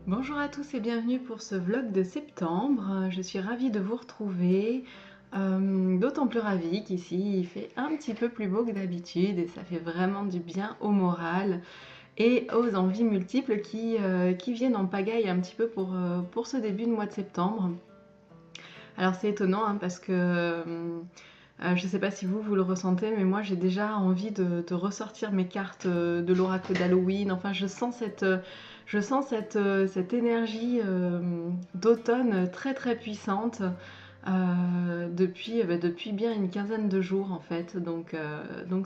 Bonjour à tous et bienvenue pour ce vlog de septembre. Je suis ravie de vous retrouver, d'autant plus ravie qu'ici il fait un petit peu plus beau que d'habitude et ça fait vraiment du bien au moral et aux envies multiples qui viennent en pagaille un petit peu pour ce début de mois de septembre. Alors c'est étonnant hein, parce que je ne sais pas si vous le ressentez, mais moi j'ai déjà envie de ressortir mes cartes de l'oracle d'Halloween. Enfin, je sens cette énergie d'automne très très puissante depuis bien une quinzaine de jours en fait. Donc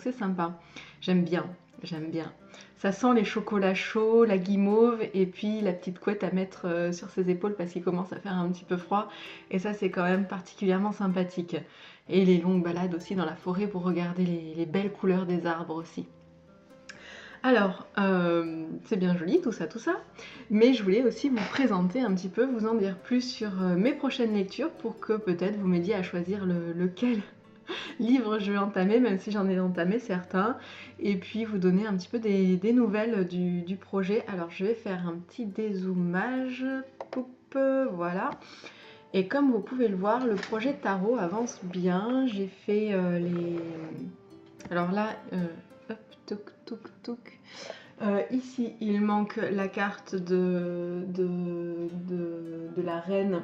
c'est sympa. J'aime bien, j'aime bien. Ça sent les chocolats chauds, la guimauve et puis la petite couette à mettre sur ses épaules parce qu'il commence à faire un petit peu froid. Et ça, c'est quand même particulièrement sympathique. Et les longues balades aussi dans la forêt pour regarder les belles couleurs des arbres aussi. Alors, c'est bien joli tout ça, mais je voulais aussi vous présenter un petit peu, vous en dire plus sur mes prochaines lectures pour que peut-être vous m'aidiez à choisir lequel livre je vais entamer, même si j'en ai entamé certains, et puis vous donner un petit peu des nouvelles du projet. Alors je vais faire un petit dézoomage, poup, voilà. Et comme vous pouvez le voir, le projet tarot avance bien. J'ai fait les... Alors là, hop, touk, touk, touk. Ici, il manque la carte de la reine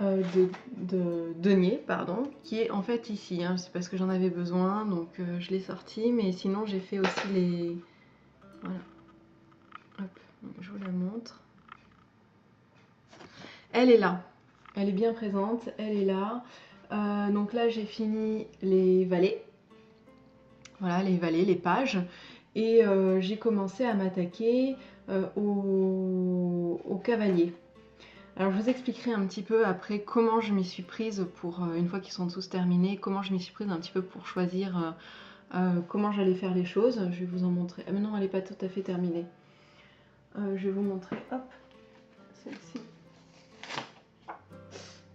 de denier, pardon, qui est en fait ici. Hein. C'est parce que j'en avais besoin, donc je l'ai sorti. Mais sinon, j'ai fait aussi les... Voilà. Hop, je vous la montre. Elle est là. Elle est bien présente, elle est là. Donc là, j'ai fini les vallées. Voilà, les vallées, les pages. Et j'ai commencé à m'attaquer aux cavaliers. Alors je vous expliquerai un petit peu après comment je m'y suis prise pour, une fois qu'ils sont tous terminés, comment je m'y suis prise un petit peu pour choisir comment j'allais faire les choses. Je vais vous en montrer. Ah mais non, elle n'est pas tout à fait terminée. Je vais vous montrer, hop, celle-ci.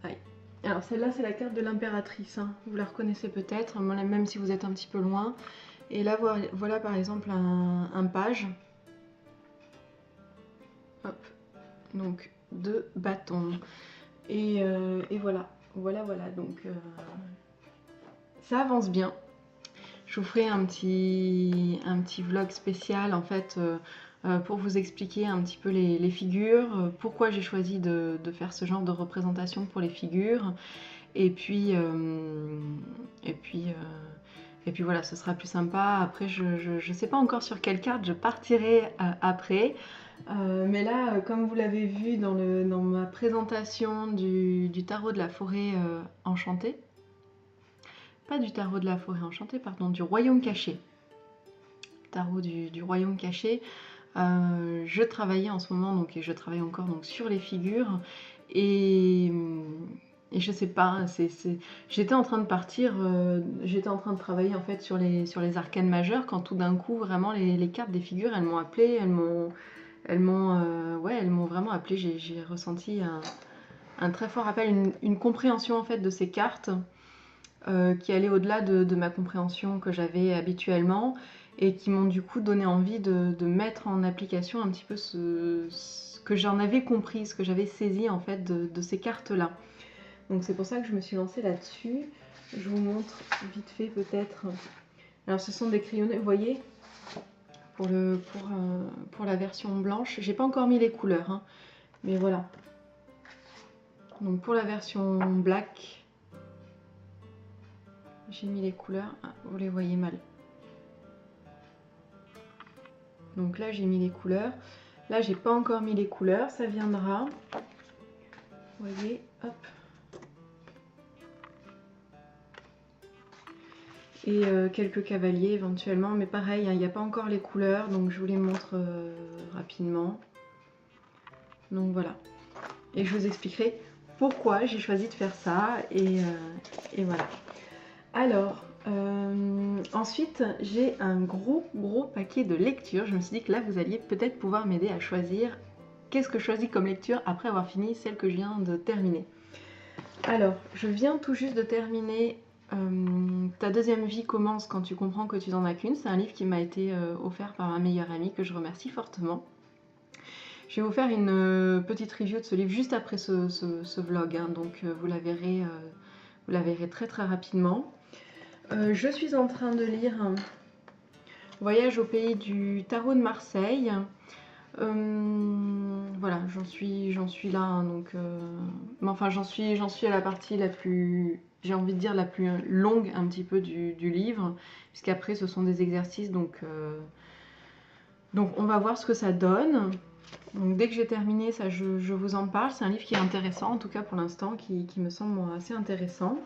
Aïe. Alors celle-là, c'est la carte de l'impératrice. Hein. Vous la reconnaissez peut-être, même si vous êtes un petit peu loin. Et là, voilà par exemple un page. Hop. Donc 2 bâtons. Et voilà. Voilà. Donc ça avance bien. Je vous ferai un petit vlog spécial en fait pour vous expliquer un petit peu les figures, pourquoi j'ai choisi de faire ce genre de représentation pour les figures. Et puis voilà, ce sera plus sympa. Après, je sais pas encore sur quelle carte je partirai après. Mais là, comme vous l'avez vu dans ma présentation du tarot de la forêt enchantée, pas du tarot de la forêt enchantée, pardon, du royaume caché. Tarot du royaume caché. Je travaillais en ce moment, donc, et je travaille encore donc, sur les figures. Et je sais pas, j'étais en train de partir, j'étais en train de travailler en fait sur les arcanes majeures quand tout d'un coup, vraiment, les cartes des figures, elles m'ont appelé, elles m'ont vraiment appelé. J'ai ressenti un très fort appel, une compréhension en fait de ces cartes qui allait au-delà de ma compréhension que j'avais habituellement et qui m'ont du coup donné envie de mettre en application un petit peu ce que j'en avais compris, ce que j'avais saisi en fait de ces cartes-là. Donc c'est pour ça que je me suis lancée là-dessus. Je vous montre vite fait peut-être. Alors ce sont des crayonnés, vous voyez, pour la version blanche. J'ai pas encore mis les couleurs, hein, mais voilà. Donc pour la version black, j'ai mis les couleurs. Ah, vous les voyez mal. Donc là j'ai mis les couleurs. Là j'ai pas encore mis les couleurs, ça viendra. Vous voyez, hop. Et quelques cavaliers éventuellement, mais pareil, il n'y a pas encore les couleurs, donc je vous les montre rapidement. Donc voilà. Et je vous expliquerai pourquoi j'ai choisi de faire ça, et voilà. Alors, ensuite, j'ai un gros paquet de lectures. Je me suis dit que là, vous alliez peut-être pouvoir m'aider à choisir qu'est-ce que je choisis comme lecture après avoir fini celle que je viens de terminer. Alors, je viens tout juste de terminer Ta deuxième vie commence quand tu comprends que tu n'en as qu'une. C'est un livre qui m'a été offert par ma meilleure amie, que je remercie fortement. Je vais vous faire une petite review de ce livre juste après ce vlog, hein, donc vous la verrez très très rapidement. Je suis en train de lire Voyage au pays du tarot de Marseille. Voilà, j'en suis là, hein, donc mais enfin j'en suis à la partie la plus, j'ai envie de dire la plus longue un petit peu du livre, puisqu'après ce sont des exercices, donc on va voir ce que ça donne. Donc dès que j'ai terminé ça, je vous en parle. C'est un livre qui est intéressant, en tout cas pour l'instant, qui me semble moi, assez intéressant.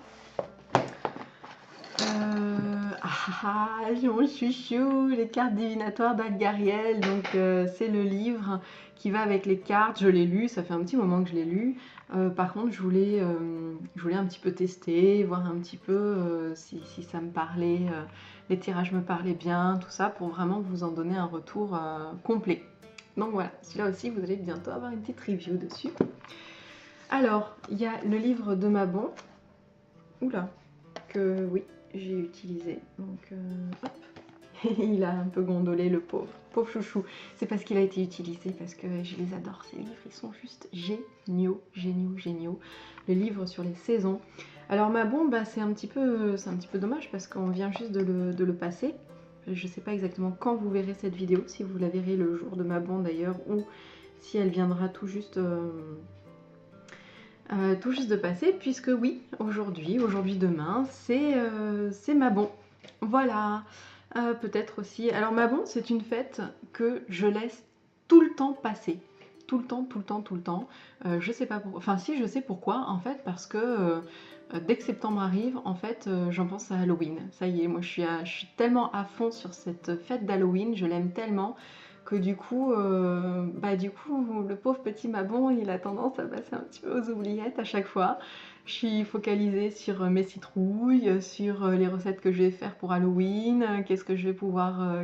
Mon chouchou, les cartes divinatoires d'Algariel. Donc c'est le livre qui va avec les cartes. Je l'ai lu, ça fait un petit moment que je l'ai lu. Par contre, je voulais un petit peu tester, voir un petit peu si ça me parlait, les tirages me parlaient bien, tout ça, pour vraiment vous en donner un retour complet. Donc voilà, celui-là aussi, vous allez bientôt avoir une petite review dessus. Alors, il y a le livre de Mabon. Oula, que oui, j'ai utilisé. Donc, hop. Il a un peu gondolé, le pauvre chouchou. C'est parce qu'il a été utilisé, parce que je les adore, ces livres. Ils sont juste géniaux. Le livre sur les saisons. Alors Mabon, bah, c'est un petit peu dommage parce qu'on vient juste de le passer. Je ne sais pas exactement quand vous verrez cette vidéo, si vous la verrez le jour de Mabon d'ailleurs, ou si elle viendra tout juste de passer, puisque oui, aujourd'hui, demain, c'est Mabon. Voilà. Peut-être aussi. Alors Mabon, c'est une fête que je laisse tout le temps passer. Tout le temps. Je sais pas pourquoi. Enfin si, je sais pourquoi, en fait, parce que dès que septembre arrive, en fait, j'en pense à Halloween. Ça y est, moi je suis tellement à fond sur cette fête d'Halloween, je l'aime tellement que du coup, le pauvre petit Mabon, il a tendance à passer un petit peu aux oubliettes à chaque fois. Je suis focalisée sur mes citrouilles, sur les recettes que je vais faire pour Halloween, qu'est-ce que je vais pouvoir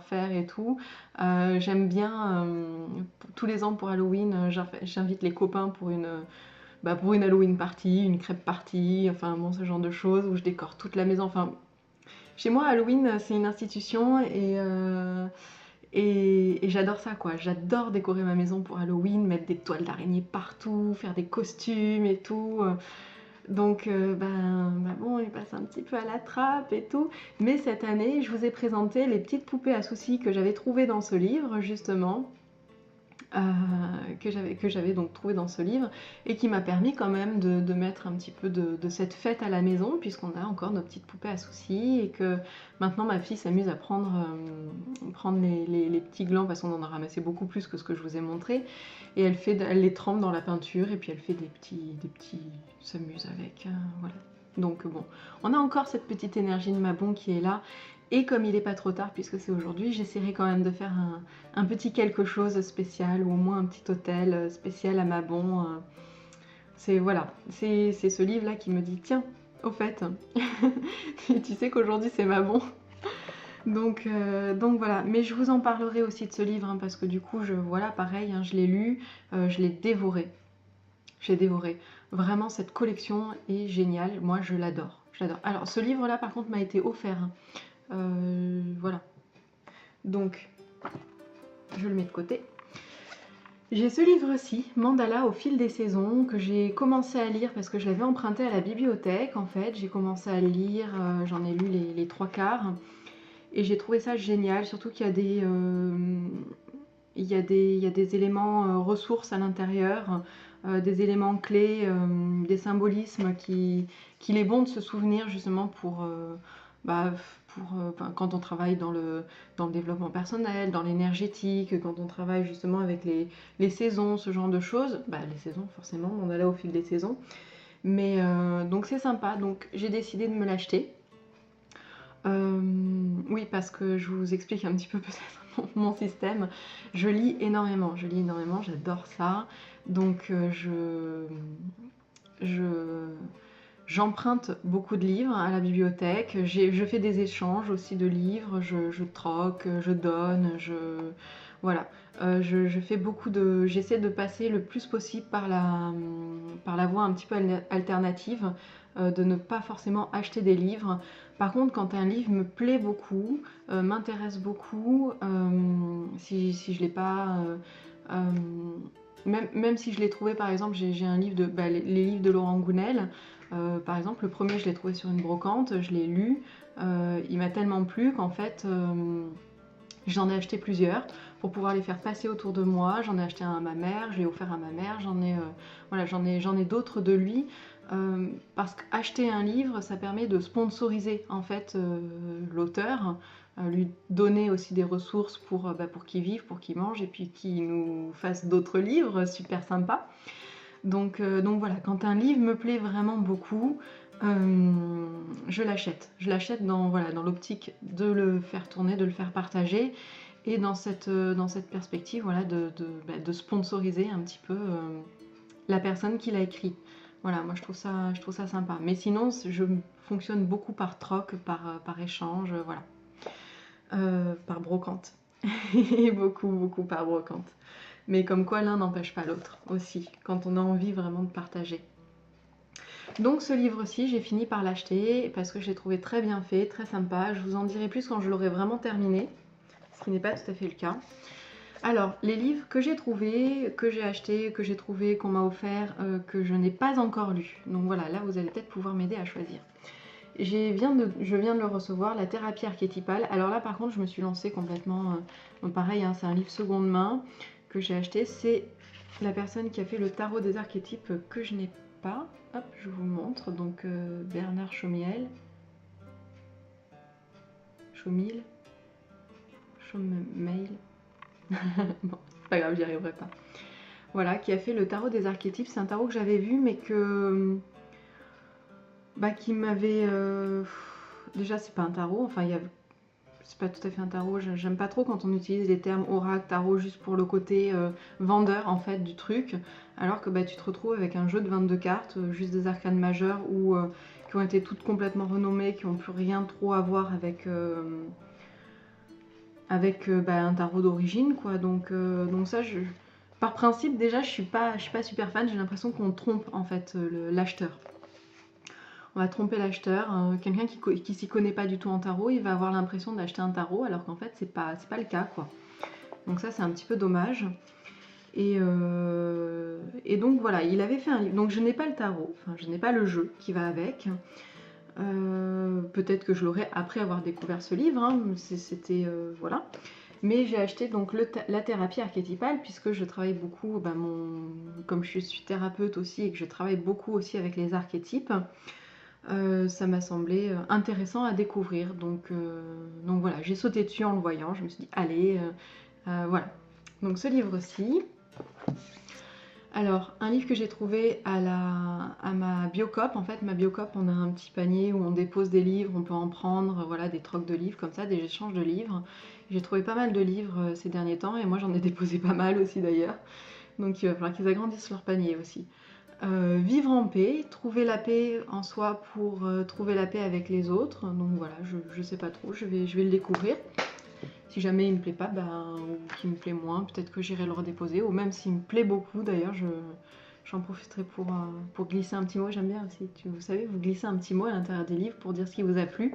faire et tout. J'aime bien, tous les ans pour Halloween, j'invite les copains pour une Halloween party, une crêpe party, enfin bon, ce genre de choses où je décore toute la maison. Enfin, chez moi, Halloween, c'est une institution et j'adore ça, quoi. J'adore décorer ma maison pour Halloween, mettre des toiles d'araignée partout, faire des costumes et tout. Donc, bon, il passe un petit peu à la trappe et tout. Mais cette année, je vous ai présenté les petites poupées à soucis que j'avais trouvées dans ce livre, justement. Que j'avais donc trouvé dans ce livre et qui m'a permis quand même de mettre un petit peu de cette fête à la maison, puisqu'on a encore nos petites poupées à soucis et que maintenant ma fille s'amuse à prendre les petits glands, parce qu'on en a ramassé beaucoup plus que ce que je vous ai montré, et elle les trempe dans la peinture et puis elle fait des petits s'amuse avec, voilà. Donc bon, on a encore cette petite énergie de Mabon qui est là. Et comme il n'est pas trop tard, puisque c'est aujourd'hui, j'essaierai quand même de faire un petit quelque chose spécial, ou au moins un petit hôtel spécial à Mabon. Voilà, c'est ce livre-là qui me dit, tiens, au fait, tu sais qu'aujourd'hui c'est Mabon. Donc voilà, mais je vous en parlerai aussi de ce livre, hein, parce que du coup, voilà, pareil, hein, je l'ai lu, je l'ai dévoré. J'ai dévoré. Vraiment, cette collection est géniale, moi je l'adore. Alors, ce livre-là, par contre, m'a été offert, hein. Voilà, donc je le mets de côté. J'ai ce livre-ci, Mandala au fil des saisons, que j'ai commencé à lire parce que je l'avais emprunté à la bibliothèque. En fait, j'ai commencé à le lire, j'en ai lu les 3/4 et j'ai trouvé ça génial, surtout qu'il y a des éléments ressources à l'intérieur, des éléments clés, des symbolismes qu'il est bon de se souvenir, justement pour quand on travaille dans le développement personnel, dans l'énergétique, quand on travaille justement avec les saisons, ce genre de choses. Les saisons, forcément, on est là au fil des saisons. Mais donc c'est sympa, donc j'ai décidé de me l'acheter. Oui, parce que je vous explique un petit peu peut-être mon système. Je lis énormément, j'adore ça. Donc j'emprunte beaucoup de livres à la bibliothèque, je fais des échanges aussi de livres, je troque, je donne, voilà. Je fais j'essaie de passer le plus possible par la voie un petit peu alternative, de ne pas forcément acheter des livres. Par contre, quand un livre me plaît beaucoup, m'intéresse beaucoup, si je l'ai pas Même si je l'ai trouvé, par exemple, j'ai un livre de les livres de Laurent Gounel, par exemple, le premier je l'ai trouvé sur une brocante, je l'ai lu, il m'a tellement plu qu'en fait j'en ai acheté plusieurs pour pouvoir les faire passer autour de moi. J'en ai acheté un à ma mère, je l'ai offert à ma mère, voilà, j'en ai d'autres de lui. Parce qu'acheter un livre, ça permet de sponsoriser en fait l'auteur, lui donner aussi des ressources pour qu'il vive, pour qu'il mange et puis qu'il nous fasse d'autres livres super sympas. Donc voilà, quand un livre me plaît vraiment beaucoup, je l'achète. Je l'achète dans l'optique de le faire tourner, de le faire partager, et dans cette perspective voilà, de sponsoriser un petit peu la personne qui l'a écrit. Voilà, moi je trouve ça sympa. Mais sinon, je fonctionne beaucoup par troc, par échange, voilà. Par brocante. Et beaucoup par brocante. Mais comme quoi l'un n'empêche pas l'autre aussi, quand on a envie vraiment de partager. Donc ce livre-ci, j'ai fini par l'acheter parce que je l'ai trouvé très bien fait, très sympa. Je vous en dirai plus quand je l'aurai vraiment terminé, ce qui n'est pas tout à fait le cas. Alors, les livres que j'ai trouvés, que j'ai achetés, que j'ai trouvés, qu'on m'a offert, que je n'ai pas encore lus. Donc voilà, là vous allez peut-être pouvoir m'aider à choisir. Je viens de le recevoir, La thérapie archétypale. Alors là par contre je me suis lancée complètement, pareil, hein, c'est un livre seconde main que j'ai acheté. C'est la personne qui a fait le tarot des archétypes que je n'ai pas. Hop, je vous montre. Donc Bernard Chaumiel. Chaumil. Bon, c'est pas grave, j'y arriverai pas. Voilà, qui a fait le tarot des archétypes. C'est un tarot que j'avais vu mais qui m'avait... Déjà c'est pas un tarot, enfin c'est pas tout à fait un tarot, j'aime pas trop quand on utilise les termes oracle, tarot juste pour le côté vendeur en fait du truc, alors que tu te retrouves avec un jeu de 22 cartes, juste des arcanes majeures ou qui ont été toutes complètement renommées, qui n'ont plus rien trop à voir avec un tarot d'origine quoi. Donc ça, par principe déjà je suis pas super fan, j'ai l'impression qu'on trompe en fait l'acheteur. On va tromper l'acheteur. Quelqu'un qui s'y connaît pas du tout en tarot, il va avoir l'impression d'acheter un tarot alors qu'en fait c'est pas le cas quoi. Donc ça c'est un petit peu dommage. Et donc voilà, il avait fait un livre. Donc je n'ai pas le tarot, enfin je n'ai pas le jeu qui va avec. Peut-être que je l'aurai après avoir découvert ce livre, hein. C'était voilà. Mais j'ai acheté donc la thérapie archétypale puisque je travaille beaucoup, comme je suis thérapeute aussi et que je travaille beaucoup aussi avec les archétypes. Ça m'a semblé intéressant à découvrir. Donc voilà, j'ai sauté dessus en le voyant. Je me suis dit, allez, voilà. Donc ce livre-ci. Alors, un livre que j'ai trouvé à ma Biocop. En fait, ma Biocop, on a un petit panier où on dépose des livres, on peut en prendre, voilà, des trocs de livres comme ça, des échanges de livres. J'ai trouvé pas mal de livres ces derniers temps et moi j'en ai déposé pas mal aussi d'ailleurs. Donc il va falloir qu'ils agrandissent leur panier aussi. Vivre en paix, trouver la paix en soi pour trouver la paix avec les autres. Donc voilà, je sais pas trop, je vais le découvrir. Si jamais il me plaît pas, ou qu'il me plaît moins, peut-être que j'irai le redéposer. Ou même s'il me plaît beaucoup, d'ailleurs, j'en profiterai pour glisser un petit mot. J'aime bien aussi, vous savez, vous glissez un petit mot à l'intérieur des livres pour dire ce qui vous a plu.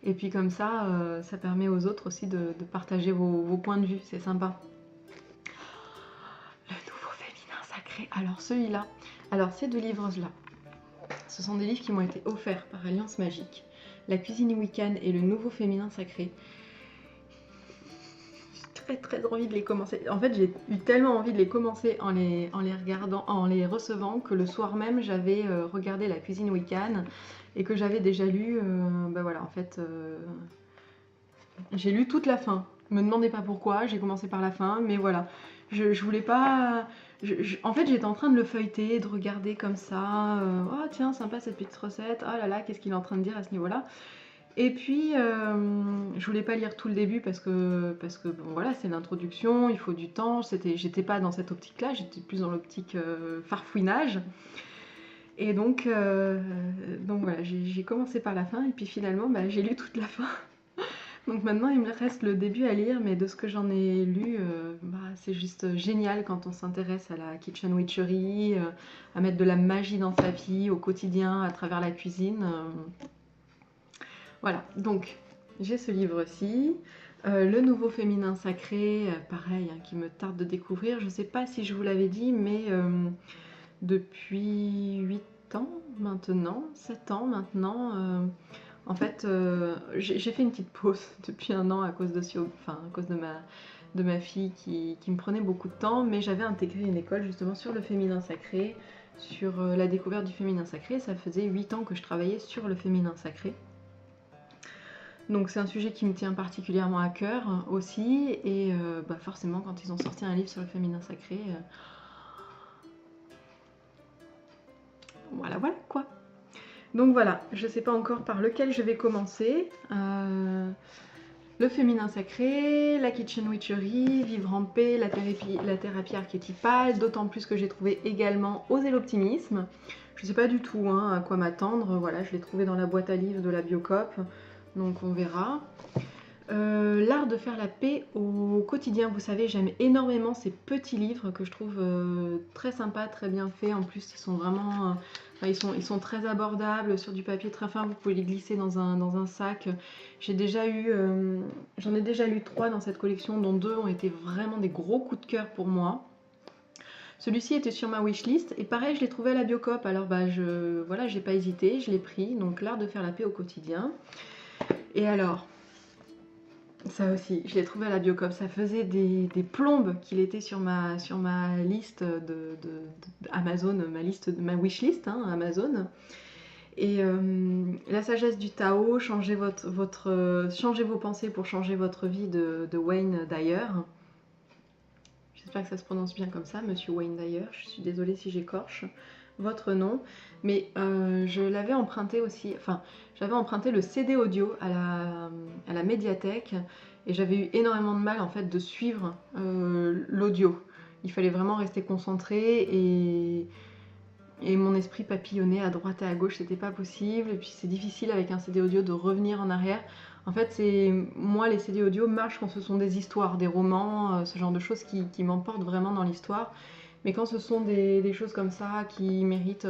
Et puis comme ça, ça permet aux autres aussi de partager vos points de vue, c'est sympa. Le nouveau féminin sacré. Alors celui-là, ces deux livres-là, ce sont des livres qui m'ont été offerts par Alliance Magique. La cuisine Wiccan et le nouveau féminin sacré. J'ai très envie de les commencer. En fait, j'ai eu tellement envie de les commencer en les regardant, en les recevant, que le soir même, j'avais regardé la cuisine Wiccan et que j'avais déjà lu. Voilà, en fait, j'ai lu toute la fin. Me demandez pas pourquoi, j'ai commencé par la fin, mais voilà. Je voulais pas... en fait, j'étais en train de le feuilleter, de regarder comme ça. Oh tiens, sympa cette petite recette. Oh là là, qu'est-ce qu'il est en train de dire à ce niveau-là. Et puis, je voulais pas lire tout le début parce que bon, voilà, c'est l'introduction, il faut du temps. J'étais pas dans cette optique-là, j'étais plus dans l'optique farfouinage. Et donc voilà, j'ai commencé par la fin et puis finalement, j'ai lu toute la fin. Donc maintenant, il me reste le début à lire, mais de ce que j'en ai lu, c'est juste génial quand on s'intéresse à la kitchen witchery, à mettre de la magie dans sa vie, au quotidien, à travers la cuisine. Voilà, donc j'ai ce livre-ci. Le nouveau féminin sacré, pareil, hein, qui me tarde de découvrir. Je ne sais pas si je vous l'avais dit, mais depuis 8 ans maintenant, 7 ans maintenant, en fait, j'ai fait une petite pause depuis un an à cause à cause de ma fille qui me prenait beaucoup de temps, mais j'avais intégré une école justement sur le féminin sacré, sur la découverte du féminin sacré. Ça faisait 8 ans que je travaillais sur le féminin sacré. Donc c'est un sujet qui me tient particulièrement à cœur aussi, et forcément quand ils ont sorti un livre sur le féminin sacré, voilà quoi. Donc voilà, je ne sais pas encore par lequel je vais commencer. Le féminin sacré, la kitchen witchery, vivre en paix, la thérapie archétypale, d'autant plus que j'ai trouvé également Oser l'optimisme. Je ne sais pas du tout à quoi m'attendre, voilà, je l'ai trouvé dans la boîte à livres de la Biocop, donc on verra. L'art de faire la paix au quotidien, vous savez, j'aime énormément ces petits livres que je trouve très sympas, très bien faits. En plus, ils sont vraiment, ils sont très abordables, sur du papier très fin. Vous pouvez les glisser dans un sac. J'en ai déjà lu 3 dans cette collection, dont 2 ont été vraiment des gros coups de cœur pour moi. Celui-ci était sur ma wishlist et pareil, je l'ai trouvé à la Biocop. Alors j'ai pas hésité, je l'ai pris. Donc l'art de faire la paix au quotidien. Et alors, ça aussi, je l'ai trouvé à la Biocop. Ça faisait des plombes qu'il était sur ma liste de Amazon, ma wishlist Amazon. Et la sagesse du Tao, changer vos pensées pour changer votre vie de Wayne Dyer. J'espère que ça se prononce bien comme ça, Monsieur Wayne Dyer. Je suis désolée si j'écorche votre nom, mais je l'avais emprunté aussi, j'avais emprunté le CD audio à la médiathèque, et j'avais eu énormément de mal en fait de suivre l'audio. Il fallait vraiment rester concentré, et mon esprit papillonnait à droite et à gauche, c'était pas possible. Et puis c'est difficile avec un CD audio de revenir en arrière. En fait, moi, les CD audio marchent quand ce sont des histoires, des romans, ce genre de choses qui m'emportent vraiment dans l'histoire. Mais quand ce sont des choses comme ça qui méritent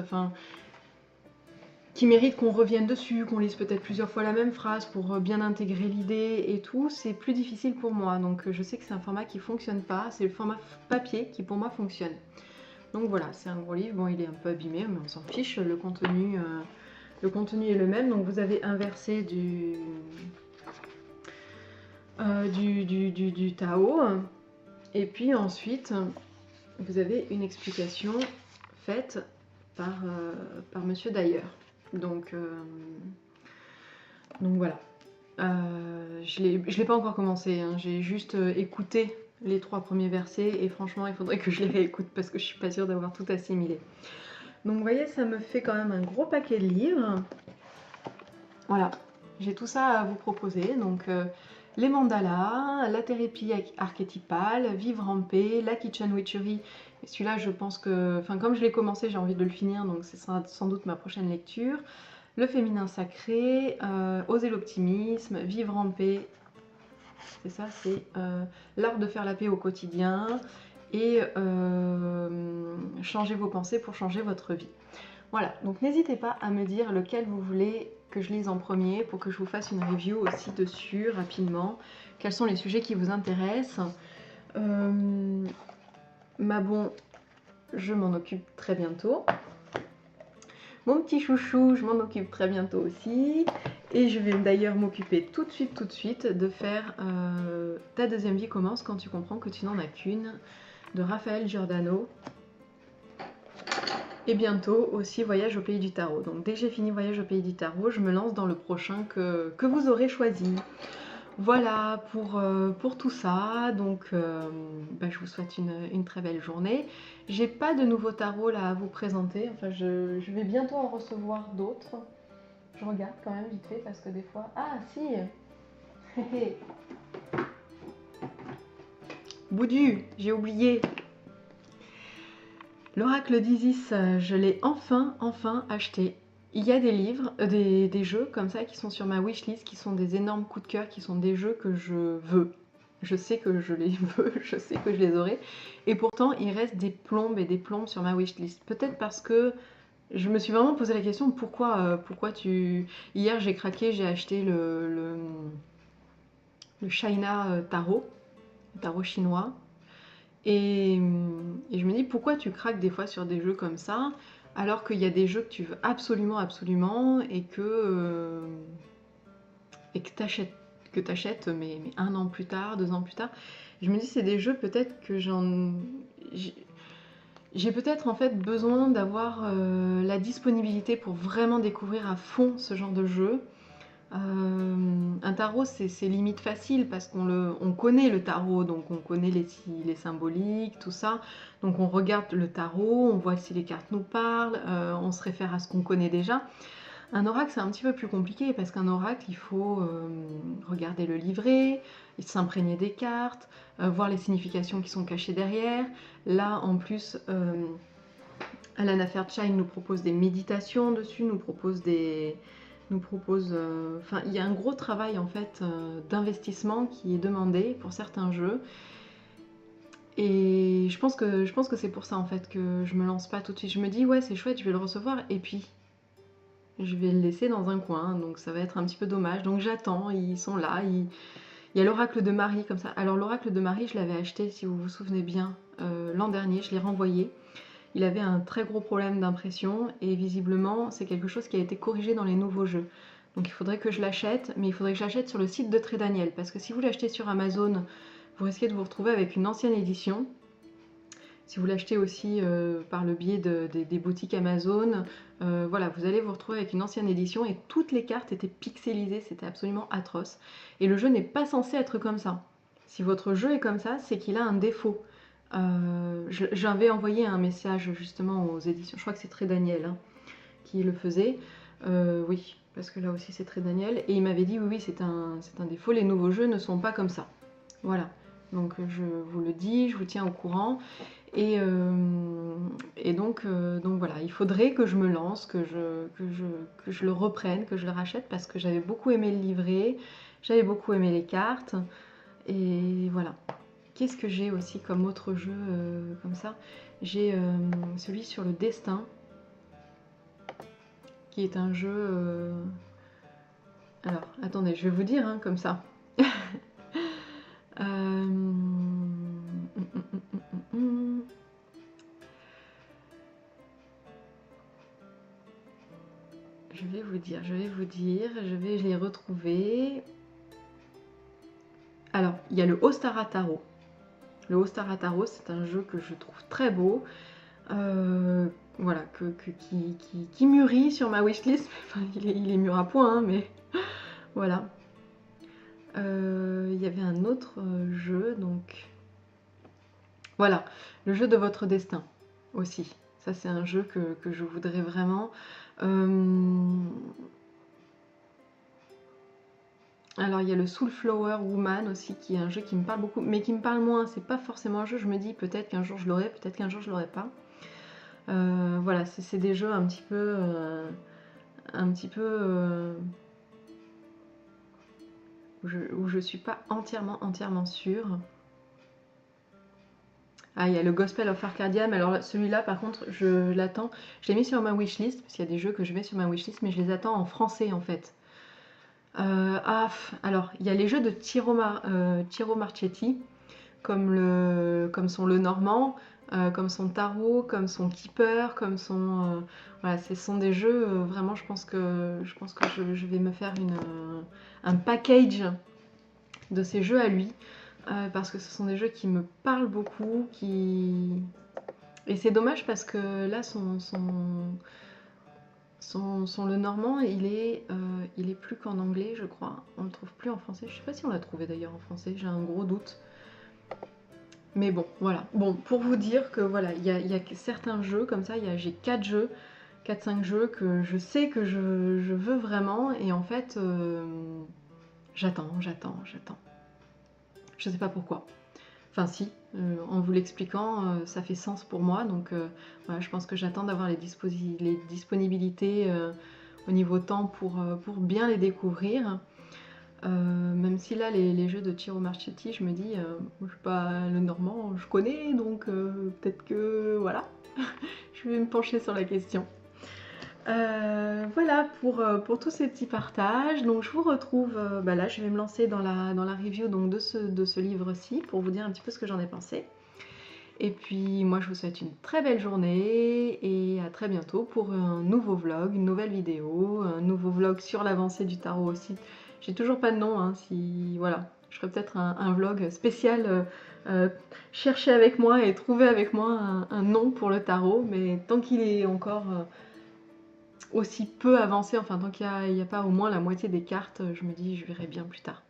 qu'on revienne dessus, qu'on lise peut-être plusieurs fois la même phrase pour bien intégrer l'idée et tout, c'est plus difficile pour moi. Donc je sais que c'est un format qui fonctionne pas, c'est le format papier qui pour moi fonctionne. Donc voilà, c'est un gros livre, bon il est un peu abîmé, mais on s'en fiche, le contenu est le même. Donc vous avez un verset du Tao, et puis ensuite vous avez une explication faite par Monsieur Dyer. Donc voilà. Je l'ai pas encore commencé, j'ai juste écouté les 3 premiers versets, et franchement il faudrait que je les réécoute parce que je suis pas sûre d'avoir tout assimilé. Donc vous voyez, ça me fait quand même un gros paquet de livres. Voilà, j'ai tout ça à vous proposer. Donc les mandalas, la thérapie archétypale, vivre en paix, la kitchen witchery. Et celui-là, je pense que, comme je l'ai commencé, j'ai envie de le finir, donc ce sera sans doute ma prochaine lecture. Le féminin sacré, oser l'optimisme, vivre en paix. C'est ça, c'est l'art de faire la paix au quotidien, et changer vos pensées pour changer votre vie. Voilà, donc n'hésitez pas à me dire lequel vous voulez que je lise en premier pour que je vous fasse une review aussi dessus rapidement. Quels sont les sujets qui vous intéressent. Bon, je m'en occupe très bientôt. Mon petit chouchou, je m'en occupe très bientôt aussi. Et je vais d'ailleurs m'occuper tout de suite de faire Ta deuxième vie commence quand tu comprends que tu n'en as qu'une, de Raphaël Giordano. Et bientôt aussi Voyage au pays du tarot. Donc dès que j'ai fini Voyage au pays du tarot, je me lance dans le prochain que vous aurez choisi. Voilà pour tout ça. Donc je vous souhaite une très belle journée. J'ai pas de nouveau tarot là à vous présenter. Enfin, je vais bientôt en recevoir d'autres. Je regarde quand même vite fait parce que des fois... Ah si. Boudu, j'ai oublié. L'oracle d'Isis, je l'ai enfin acheté. Il y a des livres, des jeux comme ça qui sont sur ma wishlist, qui sont des énormes coups de cœur, qui sont des jeux que je veux. Je sais que je les veux, je sais que je les aurai. Et pourtant, il reste des plombes et des plombes sur ma wishlist. Peut-être parce que je me suis vraiment posé la question, pourquoi tu... Hier, j'ai craqué, j'ai acheté le China Tarot, le tarot chinois. Et je me dis, pourquoi tu craques des fois sur des jeux comme ça, alors qu'il y a des jeux que tu veux absolument, absolument, et que t'achètes mais 1 an plus tard, 2 ans plus tard. Je me dis, c'est des jeux peut-être que j'ai peut-être en fait besoin d'avoir la disponibilité pour vraiment découvrir à fond ce genre de jeu. Un tarot, c'est limite facile parce on connaît le tarot, donc on connaît les symboliques, tout ça. Donc on regarde le tarot, on voit si les cartes nous parlent, on se réfère à ce qu'on connaît déjà. Un oracle, c'est un petit peu plus compliqué parce qu'un oracle, il faut regarder le livret, s'imprégner des cartes, voir les significations qui sont cachées derrière. Là, en plus, Alan Fairchild nous propose des méditations dessus, nous propose enfin, il y a un gros travail en fait d'investissement qui est demandé pour certains jeux. Et je pense que c'est pour ça en fait que je me lance pas tout de suite. Je me dis ouais c'est chouette, je vais le recevoir et puis je vais le laisser dans un coin, donc ça va être un petit peu dommage. Donc j'attends, ils sont là. Il y a l'oracle de Marie comme ça. Alors l'oracle de Marie, je l'avais acheté, si vous vous souvenez bien, l'an dernier, je l'ai renvoyé. Il avait un très gros problème d'impression et visiblement c'est quelque chose qui a été corrigé dans les nouveaux jeux. Donc il faudrait que je l'achète, mais il faudrait que je l'achète sur le site de Très Daniel, parce que si vous l'achetez sur Amazon, vous risquez de vous retrouver avec une ancienne édition. Si vous l'achetez aussi par le biais des boutiques Amazon, voilà, vous allez vous retrouver avec une ancienne édition et toutes les cartes étaient pixelisées, c'était absolument atroce. Et le jeu n'est pas censé être comme ça. Si votre jeu est comme ça, c'est qu'il a un défaut. J'avais envoyé un message justement aux éditions, je crois que c'est Très Daniel hein, qui le faisait. Oui, parce que là aussi c'est Très Daniel. Et il m'avait dit oui, c'est un défaut, les nouveaux jeux ne sont pas comme ça. Voilà, donc je vous le dis, je vous tiens au courant. Et donc voilà, il faudrait que je me lance, que je le reprenne, que je le rachète, parce que j'avais beaucoup aimé le livret, j'avais beaucoup aimé les cartes, et voilà. Qu'est-ce que j'ai aussi comme autre jeu comme ça? J'ai celui sur le destin, qui est un jeu... Alors, attendez, je vais vous dire hein, comme ça. Je vais les retrouver. Alors, il y a le Ostara Tarot. Le Ostara Tarot, c'est un jeu que je trouve très beau. Voilà, qui mûrit sur ma wishlist. Enfin, il est mûr à point, hein, mais voilà. Il y avait un autre jeu, donc voilà, le jeu de votre destin aussi. Ça, c'est un jeu que je voudrais vraiment. Alors il y a le Soulflower Woman aussi, qui est un jeu qui me parle beaucoup, mais qui me parle moins. C'est pas forcément un jeu, je me dis peut-être qu'un jour je l'aurai, peut-être qu'un jour je l'aurai pas. Voilà, c'est des jeux un petit peu où je suis pas entièrement sûre. Ah, il y a le Gospel of Arcadiam. Alors celui-là, par contre, je l'attends. Je l'ai mis sur ma wishlist, parce qu'il y a des jeux que je mets sur ma wishlist, mais je les attends en français en fait. Alors, il y a les jeux de Tiro Marchetti, comme son Le Normand, comme son Tarot, comme son Keeper, comme son... voilà, ce sont des jeux, vraiment, je pense que je vais me faire un package de ces jeux à lui, parce que ce sont des jeux qui me parlent beaucoup, et c'est dommage parce que là, son Le Normand, il est plus qu'en anglais, je crois. On le trouve plus en français. Je sais pas si on l'a trouvé d'ailleurs en français, j'ai un gros doute. Mais bon, voilà. Bon, pour vous dire que voilà, il y a certains jeux comme ça, j'ai 4-5 jeux que je sais que je veux vraiment, et en fait, j'attends. Je sais pas pourquoi. Enfin si, en vous l'expliquant, ça fait sens pour moi, donc voilà, je pense que j'attends d'avoir les disponibilités au niveau temps pour bien les découvrir. Même si là, les jeux de Tiro Marchetti, je me dis, je suis pas le normand, je connais, donc peut-être que voilà, je vais me pencher sur la question. Voilà pour tous ces petits partages. Donc je vous retrouve, là je vais me lancer dans la review donc, de ce livre-ci pour vous dire un petit peu ce que j'en ai pensé. Et puis moi je vous souhaite une très belle journée et à très bientôt pour un nouveau vlog, une nouvelle vidéo, un nouveau vlog sur l'avancée du tarot aussi. J'ai toujours pas de nom, hein, si voilà, je ferai peut-être un vlog spécial, chercher avec moi et trouver avec moi un nom pour le tarot, mais tant qu'il est encore aussi peu avancé, enfin tant qu'il n'y a pas au moins la moitié des cartes, je me dis je verrai bien plus tard.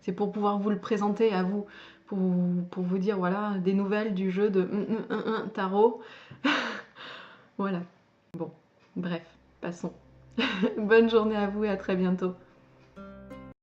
C'est pour pouvoir vous le présenter à vous, pour vous dire voilà des nouvelles du jeu de tarot. Voilà. Bon, bref, passons. Bonne journée à vous et à très bientôt.